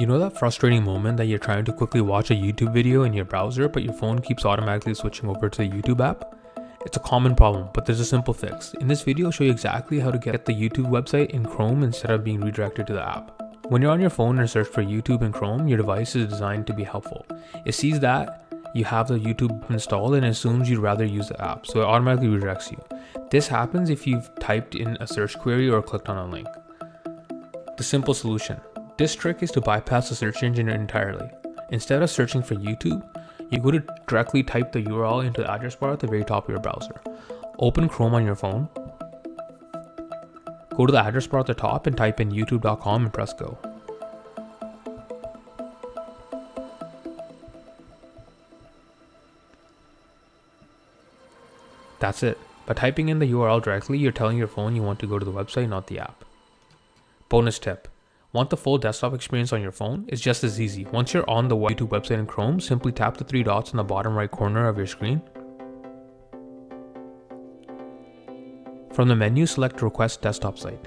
You know that frustrating moment that you're trying to quickly watch a YouTube video in your browser, but your phone keeps automatically switching over to the YouTube app? It's a common problem, but there's a simple fix. In this video, I'll show you exactly how to get the YouTube website in Chrome instead of being redirected to the app. When you're on your phone and search for YouTube in Chrome, your device is designed to be helpful. It sees that you have the YouTube installed and assumes you'd rather use the app, so it automatically redirects you. This happens if you've typed in a search query or clicked on a link. The simple solution. This trick is to bypass the search engine entirely. Instead of searching for YouTube, you go to directly type the URL into the address bar at the very top of your browser. Open Chrome on your phone. Go to the address bar at the top and type in youtube.com and press go. That's it. By typing in the URL directly, you're telling your phone you want to go to the website, not the app. Bonus tip. Want the full desktop experience on your phone? It's just as easy. Once you're on the YouTube website in Chrome, simply tap the three dots in the bottom right corner of your screen. From the menu, select Request Desktop Site.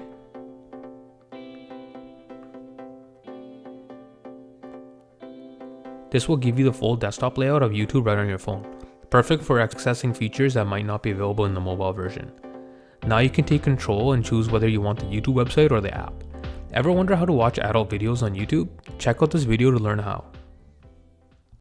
This will give you the full desktop layout of YouTube right on your phone. Perfect for accessing features that might not be available in the mobile version. Now you can take control and choose whether you want the YouTube website or the app. Ever wonder how to watch adult videos on YouTube? Check out this video to learn how.